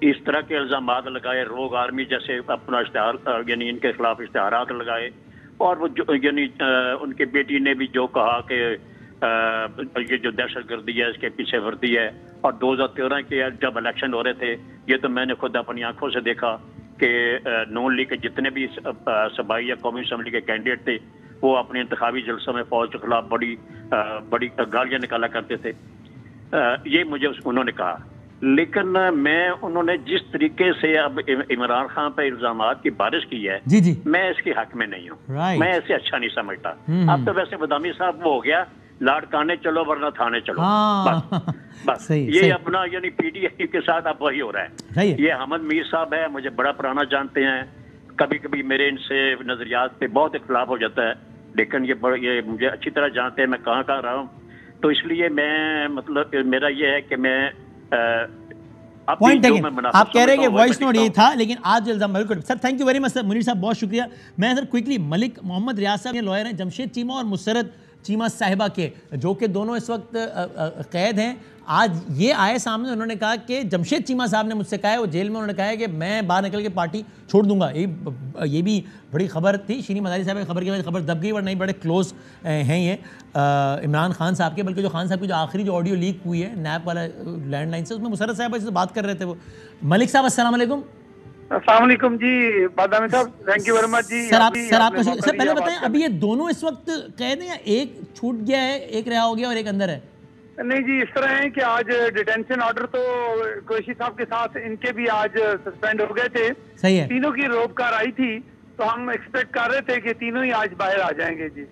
इस तरह के इल्ज़ाम लगाए, रोग आर्मी जैसे अपना इश्तिहार यानी इनके खिलाफ इश्तिहारात लगाए, और वो यानी उनके बेटी ने भी जो कहा कि ये जो दहशतगर्दी है इसके पीछे वर्दी है। और 2013 के जब इलेक्शन हो रहे थे, ये तो मैंने खुद अपनी आंखों से देखा कि नून लीग के जितने भी सूबाई या कौमी असम्बली के कैंडिडेट थे वो अपने इंतखाबी जलसों में फौज के खिलाफ बड़ी गालियां निकाला करते थे। ये मुझे उन्होंने कहा, लेकिन मैं उन्होंने जिस तरीके से अब इमरान खान पर इल्जामात की बारिश की है, जी जी, मैं इसके हक में नहीं हूँ। मैं ऐसे अच्छा नहीं समझता। अब तो वैसे बदामी साहब वो हो गया, लाड़काने चलो वरना थाने चलो। बस ये अपना यानी पीटीआई के साथ अब वही हो रहा है। ये अहमद मीर साहब है, मुझे बड़ा पुराना जानते हैं, कभी कभी मेरे इनसे नजरियात पे बहुत इख्तलाफ हो जाता है, लेकिन ये मुझे अच्छी तरह जानते हैं मैं कहाँ कहाँ रहा हूँ। तो इसलिए मैं मतलब मेरा ये है कि मैं पॉइंट आप कह रहे हैं कि वॉइस नोट ये था, लेकिन आज इल्जाम बिल्कुल। Sir thank you very much sir, Munir साहब बहुत शुक्रिया। मैं सर क्विकली मलिक मोहम्मद रियाज साहब ये लॉयर हैं जमशेद चीमा और मुसरत चीमा साहिबा के, जो कि दोनों इस वक्त कैद हैं। आज ये आए सामने, उन्होंने कहा कि जमशेद चीमा साहब ने मुझसे कहा है, वो जेल में, उन्होंने कहा है कि मैं बाहर निकल के पार्टी छोड़ दूंगा। ये भी बड़ी खबर थी, शीनी मदारी साहब की खबर के बाद खबर दब गई, और नहीं बड़े क्लोज हैं ये इमरान खान साहब के। बल्कि जो खान साहब की जो आखिरी जो ऑडियो लीक हुई है नैप वाला लैंडलाइन से, उसमें मुसरत साहब से बात कर रहे थे वो। मलिक साहब अस्सलाम वालेकुम। अस्सलाम वालेकुम जी बादामी साहब, थैंक यू वेरी मच जी। सर आपका सर पहले बताएं, अभी ये दोनों इस वक्त कैद हैं या एक छूट गया है, एक रिहा हो गया और एक अंदर है? नहीं जी, इस तरह है कि आज डिटेंशन ऑर्डर तो कुरैशी साहब के साथ इनके भी आज सस्पेंड हो गए थे। सही है। तीनों की रोबकार आई थी, तो हम एक्सपेक्ट कर रहे थे कि तीनों ही आज बाहर आ जाएंगे जी,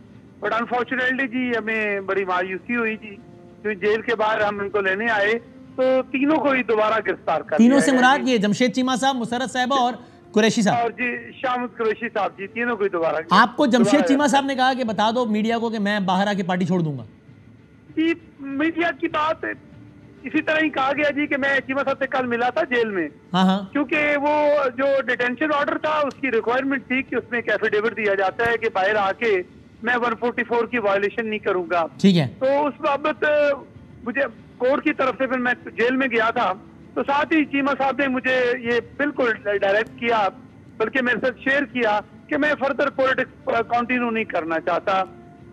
बट अनफॉर्चुनेटली जी हमें बड़ी मायूसी हुई जी, क्योंकि जेल के बाहर हम इनको लेने आए तो तीनों को ही दोबारा गिरफ्तार कर। तीनों से मुराद ये जमशेद चीमा साहब, मुसरत साहिबा और कुरैशी साहब, और जी शामुद कुरैशी साहब जी, तीनों को ही दोबारा। आपको जमशेद चीमा साहब ने कहा कि बता दो मीडिया को कि मैं बाहर आके पार्टी छोड़ दूंगा? जी मीडिया की बात इसी तरह ही कहा गया जी कि मैं चीमा साहब से कल मिला था जेल में। हाँ, क्योंकि वो जो डिटेंशन ऑर्डर था उसकी रिक्वायरमेंट थी कि उसमें एक एफिडेविट दिया जाता है कि बाहर आके मैं 144 की वायलेशन नहीं करूंगा। ठीक है। तो उस बाबत मुझे कोर्ट की तरफ से फिर मैं जेल में गया था, तो साथ ही चीमा साहब ने मुझे ये बिल्कुल डायरेक्ट किया, बल्कि मेरे साथ शेयर किया कि मैं फर्दर पॉलिटिक्स कंटिन्यू नहीं करना चाहता।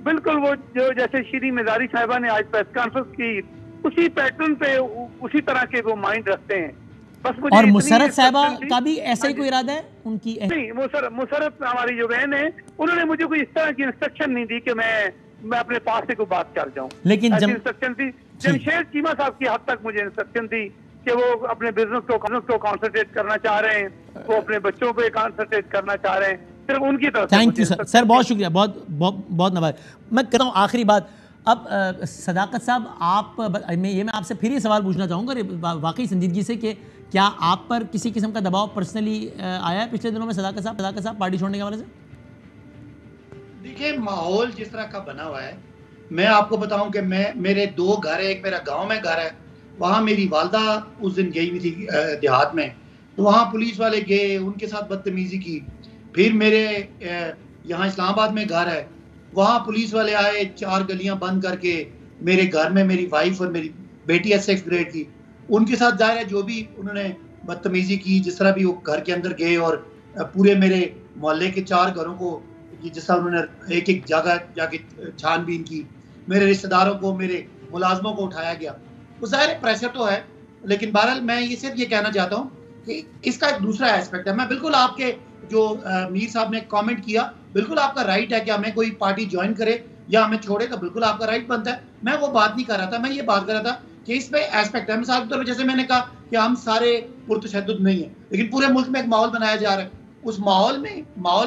बिल्कुल वो जो जैसे श्री मजारी साहिबा ने आज प्रेस कॉन्फ्रेंस की, उसी पैटर्न पे उसी तरह के वो माइंड रखते हैं। बस मुझे और मुसरत साहिबा का भी ऐसा ही कोई इरादा है उनकी? नहीं, मुसरत हमारी जो बहन है, उन्होंने मुझे कोई इस तरह की इंस्ट्रक्शन नहीं दी कि मैं अपने पास से कोई बात कर जाऊं, लेकिन इंस्ट्रक्शन थी जमशेद चीमा साहब की हद तक मुझे इंस्ट्रक्शन थी कि वो अपने बिजनेस को कॉन्सेंट्रेट करना चाह रहे हैं, वो अपने बच्चों पे कॉन्सेंट्रेट करना चाह रहे हैं, सिर्फ उनकी तरफ। थैंक यू सर, बहुत शुक्रिया, बहुत नवाज। मैं कहता हूँ आखिरी बात, अब सदाकत साहब मैं आपसे फिर ये सवाल पूछना चाहूँगा वाकई संजीदगी से कि क्या आप पर किसी किस्म का दबाव पर्सनली आया है पिछले दिनों में सदाकत साहब पार्टी छोड़ने के हवाले से? देखिए माहौल जिस तरह का बना हुआ है, मैं आपको बताऊं कि मेरे दो घर है, एक मेरा गांव में घर है, वहाँ मेरी वालदा उस दिन गई हुई थी देहात में, तो वहाँ पुलिस वाले गए, उनके साथ बदतमीजी की। फिर मेरे यहाँ इस्लामाबाद में घर है, वहाँ पुलिस वाले आए, 4 गलियां बंद करके मेरे घर में मेरी वाइफ और मेरी बेटी है 6th ग्रेड की, उनके साथ जाहिर है जो भी उन्होंने बदतमीजी की, जिस तरह भी वो घर के अंदर गए और पूरे मेरे मोहल्ले के 4 घरों को जिस तरह उन्होंने एक एक जगह जाके छानबीन की, मेरे रिश्तेदारों को, मेरे मुलाजमों को उठाया गया, तो जाहिर है प्रेशर तो है। लेकिन बहरहाल मैं ये सिर्फ ये कहना चाहता हूँ कि इसका एक दूसरा एस्पेक्ट है। मैं बिल्कुल आपके जो मीर साहब ने कमेंट किया, बिल्कुल आपका राइट है कि हमें कोई पार्टी ज्वाइन करे या हमें छोड़े, तो बिल्कुल आपका राइट बनता है। मैं वो बात नहीं कर रहा था, मैं ये बात कर रहा था कि इसमें एस्पेक्ट है। मिसाल के तौर पर जैसे मैंने कहा कि हम सारे पुरतशद्दुद नहीं है, लेकिन पूरे मुल्क में एक माहौल बनाया जा रहा है, उस माहौल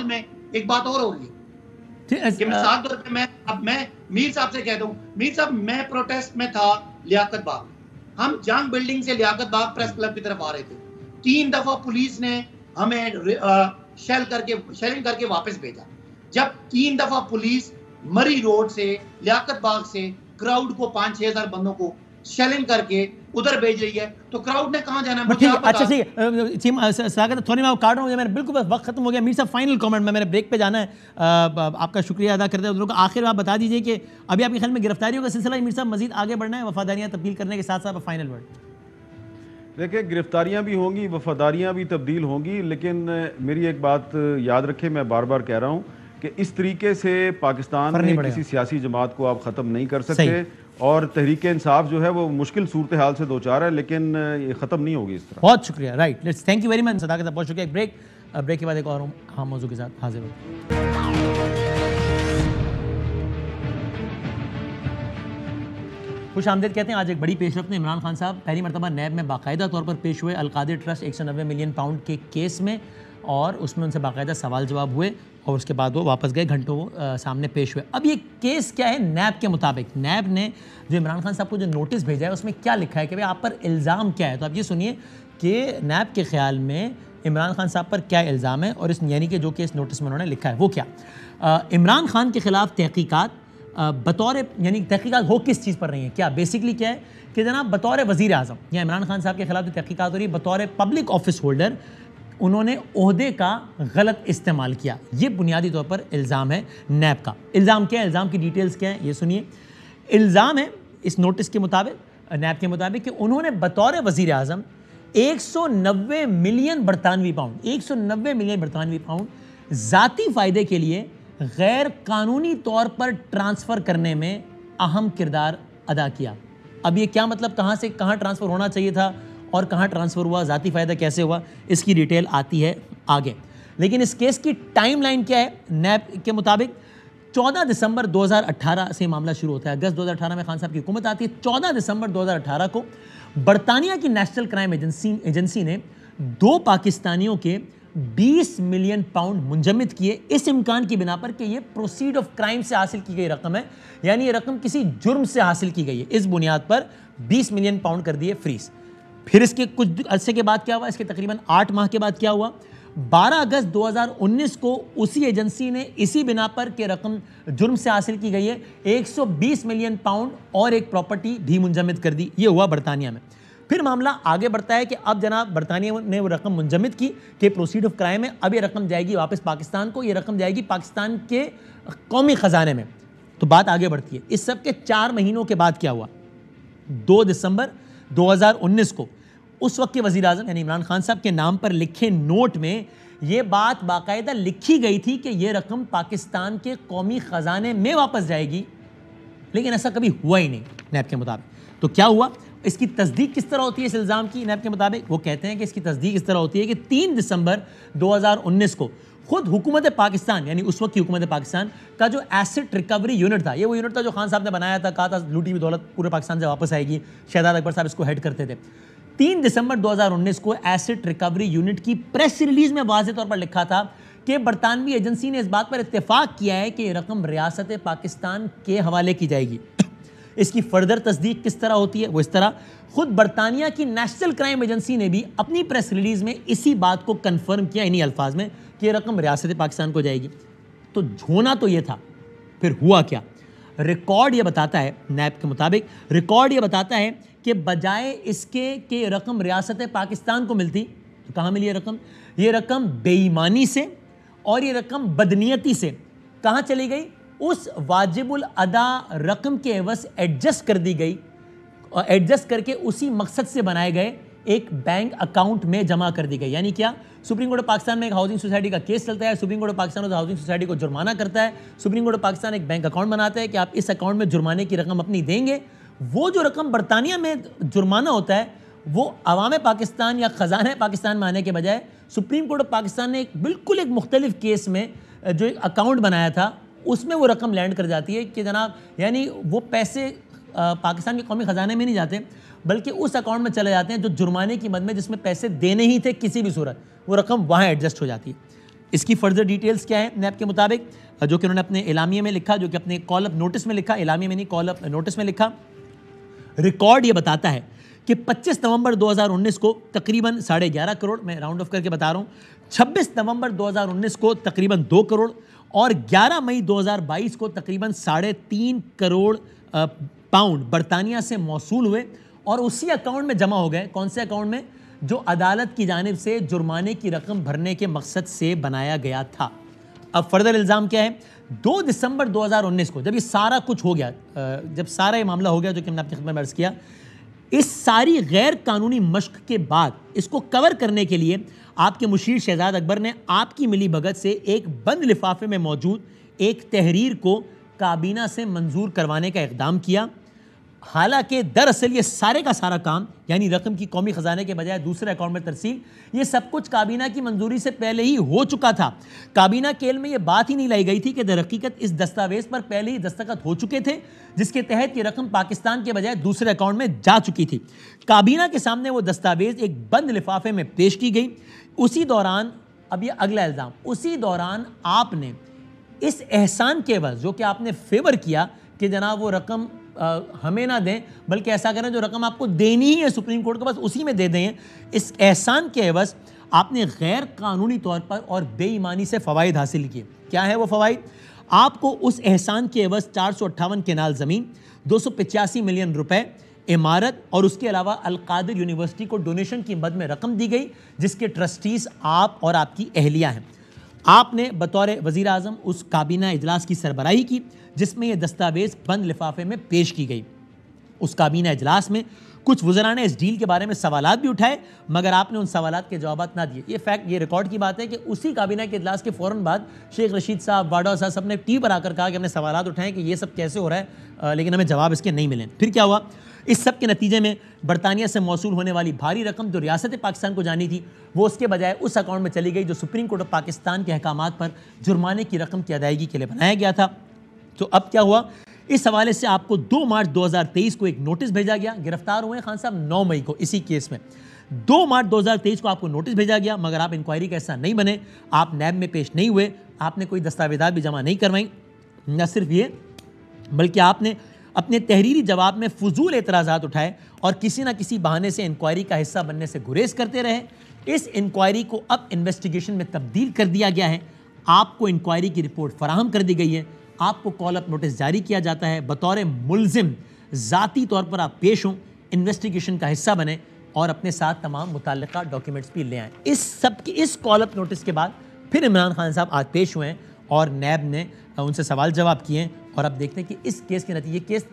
में एक बात और हो रही है कि मिसाल तौर पे मैं मीर साहब से कहता हूँ, मीर साहब मैं प्रोटेस्ट में था लियाकत बाग, हम जंग बिल्डिंग से लियाकत बाग प्रेस क्लब की तरफ आ रहे थे, 3 दफा पुलिस ने हमें शेलिंग करके वापस भेजा। जब 3 दफा पुलिस मरी रोड से लियाकत बाग से क्राउड को 5-6 हजार बंदों को शेलिंग करके उधर भेज रही है, तो क्राउड ने कहां जाना है? अच्छा ठीक है स्वागत, थोड़ी मैं काट रहा हूँ, मैंने बिल्कुल बस वक्त खत्म हो गया। मीर साहब फाइनल कमेंट में, मेरे ब्रेक पे जाना है, आपका शुक्रिया अदा करते हैं दोनों का। आखिर में आप बता दीजिए कि अभी आपके ख्याल में गिरफ्तारियों का सिलसिला मीर साहब मजीद आगे बढ़ना है, वफादारियाँ तब्दील करने के साथ साथ फाइनल वर्ड? देखिए गिरफ्तारियां भी होंगी, वफादारियां भी तब्दील होंगी, लेकिन मेरी एक बात याद रखें, मैं बार बार कह रहा हूं कि इस तरीके से पाकिस्तान में किसी सियासी जमात को आप ख़त्म नहीं कर सकते और तहरीक इंसाफ जो है वो मुश्किल सूरत हाल से दो चार है, लेकिन ये ख़त्म नहीं होगी इस तरह। बहुत शुक्रिया, right, let's, thank you very much Sadaqat, बहुत शुक्रिया। एक ब्रेक के बाद एक और हम मौजू के साथ हाजिर होंगे। खुश आमदेद कहते हैं। आज एक बड़ी पेशरफ्त में इमरान खान साहब पहली मरतबा नैब में बाकायदा तौर पर पेश हुए अलकादिर ट्रस्ट 190 मिलियन पाउंड के केस में, और उसमें उनसे बाकायदा सवाल जवाब हुए और उसके बाद वो वापस गए, घंटों सामने पेश हुए। अब ये केस क्या है नैब के मुताबिक? नैब ने जो इमरान खान साहब को जो नोटिस भेजा है उसमें क्या लिखा है कि भाई आप पर इल्ज़ाम क्या है? तो आप ये सुनिए कि नैब के ख्याल में इमरान खान साहब पर क्या इल्ज़ाम है और इस यानी कि जो केस नोटिस में उन्होंने लिखा है वो क्या। इमरान खान के ख़िलाफ़ तहकीकात बतौर, यानी तहकीकात हो किस चीज़ पर रही है? क्या बेसिकली क्या है कि जनाब बतौर वज़ीर आज़म या इमरान खान साहब के ख़िलाफ़ जो तहकीकात हो रही है बतौर पब्लिक ऑफिस होल्डर उन्होंने ओहदे का गलत इस्तेमाल किया, ये बुनियादी तौर पर इल्ज़ाम है नैब का। इल्ज़ाम क्या है, इल्ज़ाम की डिटेल्स क्या है, ये सुनिए। इल्ज़ाम है इस नोटिस के मुताबिक, नैब के मुताबिक, कि उन्होंने बतौर वज़ीर आज़म 190 मिलियन बरतानवी पाउंड 190 मिलियन बरतानवी पाउंड ज़ाती फ़ायदे के लिए गैर कानूनी तौर पर ट्रांसफ़र करने में अहम किरदार अदा किया। अब ये क्या मतलब, कहाँ से कहाँ ट्रांसफ़र होना चाहिए था और कहाँ ट्रांसफ़र हुआ, ज़ाती फ़ायदा कैसे हुआ, इसकी डिटेल आती है आगे। लेकिन इस केस की टाइमलाइन क्या है? नैब के मुताबिक 14 दिसंबर 2018 से मामला शुरू होता है। अगस्त 2018 में खान साहब की हुकूमत आती है। 14 दिसंबर 2018 को बरतानिया की नेशनल क्राइम एजेंसी ने 2 पाकिस्तानियों के 20 मिलियन पाउंड मुंजमद किए, इस इम्कान की बिना पर कि ये प्रोसीड ऑफ क्राइम से हासिल की गई रकम है, यानी ये रकम किसी जुर्म से हासिल की गई है। इस बुनियाद पर 20 मिलियन पाउंड कर दिए फ्रीज। फिर इसके कुछ अरसे के बाद क्या हुआ, इसके तकरीबन 8 माह के बाद क्या हुआ, 12 अगस्त 2019 को उसी एजेंसी ने इसी बिना पर कि रकम जुर्म से हासिल की गई है 120 मिलियन पाउंड और एक प्रॉपर्टी भी मुंजमद कर दी। ये हुआ बरतानिया में। फिर मामला आगे बढ़ता है कि अब जनाब बरतानिया ने वो रकम मुंजमद की कि प्रोसीड ऑफ क्राइम है, अब ये रकम जाएगी वापस पाकिस्तान को, ये रकम जाएगी पाकिस्तान के कौमी ख़जाने में। तो बात आगे बढ़ती है। इस सब के 4 महीनों के बाद क्या हुआ, 2 दिसंबर 2019 को उस वक्त के वज़ीर आज़म यानी इमरान खान साहब के नाम पर लिखे नोट में ये बात बाकायदा लिखी गई थी कि ये रकम पाकिस्तान के कौमी ख़जाने में वापस जाएगी, लेकिन ऐसा कभी हुआ ही नहीं नैब के मुताबिक। तो क्या हुआ, इसकी तस्दीक किस तरह होती है इस इल्ज़ाम की नैब के मुताबिक? वो कहते हैं कि इसकी तस्दीक इस तरह होती है कि 3 दिसंबर 2019 को खुद हुकूमत पाकिस्तान यानी उस वक्त की हुकूमत पाकिस्तान का जो एसेट रिकवरी यूनिट था, ये वो यूनिट था जो खान साहब ने बनाया था, कहा था लूटी हुई दौलत पूरे पाकिस्तान से वापस आएगी, शहजाद अकबर साहब इसको हेड करते थे। 3 दिसंबर 2019 को एसेट रिकवरी यूनिट की प्रेस रिलीज में वाज़ेह तौर पर लिखा था कि बरतानवी एजेंसी ने इस बात पर इत्तेफाक किया है कि रकम रियासत पाकिस्तान के हवाले की जाएगी। इसकी फर्दर तस्दीक किस तरह होती है, वो इस तरह, खुद बरतानिया की नेशनल क्राइम एजेंसी ने भी अपनी प्रेस रिलीज में इसी बात को कंफर्म किया इन्हीं अल्फाज में कि ये रकम रियासत पाकिस्तान को जाएगी। तो होना तो ये था, फिर हुआ क्या? रिकॉर्ड ये बताता है, नैब के मुताबिक रिकॉर्ड ये बताता है कि बजाय इसके कि रकम रियासत पाकिस्तान को मिलती, तो कहाँ मिली ये रकम? ये रकम बेईमानी से और ये रकम बदनीयती से कहाँ चली गई? उस वाजिबुल अदा रकम के एवज एडजस्ट कर दी गई और एडजस्ट करके उसी मकसद से बनाए गए एक बैंक अकाउंट में जमा कर दी गई। यानी क्या, सुप्रीम कोर्ट ऑफ पाकिस्तान में एक हाउसिंग सोसाइटी का केस चलता है, सुप्रीम कोर्ट ऑफ पाकिस्तान उस हाउसिंग सोसाइटी को जुर्माना करता है, सुप्रीम कोर्ट ऑफ पाकिस्तान एक बैंक अकाउंट बनाता है कि आप इस अकाउंट में जुर्माने की रकम अपनी देंगे। वो जो रकम बरतानिया में जुर्माना होता है वो अवाम पाकिस्तान या ख़जाना पाकिस्तान में आने के बजाय सुप्रीम कोर्ट ऑफ पाकिस्तान ने एक बिल्कुल एक मुख्तलिफ केस में जो एक अकाउंट बनाया था उसमें वो रकम लैंड कर जाती है कि जनाब, यानी वो पैसे पाकिस्तान के कौमी ख़जाने में नहीं जाते बल्कि उस अकाउंट में चले जाते हैं जो जुर्माने की मद में जिसमें पैसे देने ही थे किसी भी सूरत, वो रकम वहाँ एडजस्ट हो जाती है। इसकी फर्दर डिटेल्स क्या है नैब के मुताबिक, जो कि उन्होंने अपने एलामिया में लिखा, जो कि अपने कॉल अप नोटिस में लिखा, एलामिया में नहीं कॉल अप नोटिस में लिखा। रिकॉर्ड ये बताता है कि 25 नवंबर 2019 को तकरीबन 11.5 करोड़, मैं राउंड ऑफ करके बता रहा हूँ, 26 नवंबर 2019 को तकरीबन 2 करोड़ और 11 मई 2022 को तकरीबन 3.5 करोड़ पाउंड बरतानिया से मौसूल हुए और उसी अकाउंट में जमा हो गए। कौन से अकाउंट में? जो अदालत की जानिब से जुर्माने की रकम भरने के मकसद से बनाया गया था। अब फर्दर इल्ज़ाम क्या है? 2 दिसंबर 2019 को जब ये सारा कुछ हो गया, जब सारा ये मामला हो गया जो कि हमने अपनी खिदमत में अर्ज़ किया, इस सारी गैर कानूनी मश्क के बाद इसको कवर करने के लिए आपके मुशीर शहजाद अकबर ने आपकी मिली भगत से एक बंद लिफाफे में मौजूद एक तहरीर को काबीना से मंजूर करवाने का इक़दाम किया। हालांकि दरअसल ये सारे का सारा काम, यानी रकम की कौमी ख़जाने के बजाय दूसरे अकाउंट में तरसील, ये सब कुछ काबीना की मंजूरी से पहले ही हो चुका था। काबीना के इल्म में ये बात ही नहीं लाई गई थी कि दरहकीकत इस दस्तावेज़ पर पहले ही दस्तखत हो चुके थे, जिसके तहत ये रकम पाकिस्तान के बजाय दूसरे अकाउंट में जा चुकी थी। काबीना के सामने वो दस्तावेज़ एक बंद लिफाफे में पेश की गई। उसी दौरान, अब ये अगला इल्ज़ाम, उसी दौरान आपने इस एहसान के एवज़, जो कि आपने फेवर किया कि जनाब वो रकम हमें ना दें, बल्कि ऐसा करें जो रकम आपको देनी ही है सुप्रीम कोर्ट के पास उसी में दे दें, इस एहसान के एवज़ आपने गैर कानूनी तौर पर और बेईमानी से फ़वाइद हासिल किए। क्या है वो फ़वाइद? आपको उस एहसान के एवज़ 458 केनाल ज़मीन, 285 मिलियन रुपए, इमारत और उसके अलावा अलकादिर यूनिवर्सिटी को डोनेशन की मद में रकम दी गई, जिसके ट्रस्टीज़ आप और आपकी अहलिया हैं। आपने बतौर वज़ीर आज़म उस काबीना इजलास की सरबराही की जिसमें यह दस्तावेज़ बंद लिफाफे में पेश की गई। उस काबीना इजलास में कुछ वज़रा ने इस डील के बारे में सवालात भी उठाए, मगर आपने उन सवालात के जवाब ना दिए। ये फैक्ट, ये रिकॉर्ड की बात है कि उसी काबीना के इजलास के फ़ौरन बाद शेख रशीद साहब, वाडा साहब सब ने टीवी पर आकर कहा कि हमने सवालात उठाए कि ये सब कैसे हो रहा है, लेकिन हमें जवाब इसके नहीं मिले। फिर क्या हुआ? इस सब के नतीजे में बरतानिया से मौसूल होने वाली भारी रकम जो रियासत पाकिस्तान को जानी थी, वो उसके बजाय उस अकाउंट में चली गई जो सुप्रीम कोर्ट ऑफ पाकिस्तान के अहकामात पर जुर्माने की रकम की अदायगी के लिए बनाया गया था। तो अब क्या हुआ? इस हवाले से आपको 2 मार्च 2023 को एक नोटिस भेजा गया। गिरफ्तार हुए खान साहब 9 मई को इसी केस में। 2 मार्च 2023 को आपको नोटिस भेजा गया, मगर आप इंक्वायरी का हिस्सा नहीं बने, आप नैब में पेश नहीं हुए, आपने कोई दस्तावेज़ात भी जमा नहीं करवाई। न सिर्फ ये, बल्कि आपने अपने तहरीरी जवाब में फजूल एतराज़ात उठाए और किसी न किसी बहाने से इंक्वायरी का हिस्सा बनने से गुरेज करते रहे। इस इंक्वायरी को अब इन्वेस्टिगेशन में तब्दील कर दिया गया है। आपको इंक्वायरी की रिपोर्ट फराहम कर दी गई है, आपको कॉल अप नोटिस जारी किया जाता है। बतौर मुल्जिम ज़ाती तौर पर आप पेश हों, इन्वेस्टिगेशन का हिस्सा बने और अपने साथ तमाम मुताल्लिका डॉक्यूमेंट्स भी ले आएँ। इस कॉल अप नोटिस के बाद फिर इमरान खान साहब आज पेश हुए हैं और नैब ने उनसे सवाल जवाब किए हैं। और अब देखते हैं कि इस केस के नतीजे, केस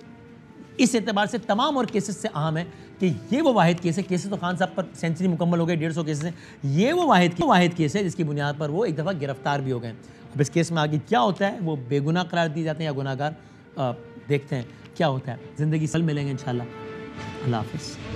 इस एतबार से तमाम और केसेस से अहम है कि ये वो वाहिद केस है, केसेस तो खान साहब पर सेंचुरी मुकम्मल हो गए, 150 केसेस हैं, ये वो वाहिद केस है जिसकी बुनियाद पर वो एक दफ़ा गिरफ्तार भी हो गए। अब इस केस में आगे क्या होता है, वो बेगुनाह करार दिए जाते हैं या गुनाहगार, देखते हैं क्या होता है। ज़िंदगी सल मिलेंगे इंशाल्लाह। अल्लाह हाफ़िज़।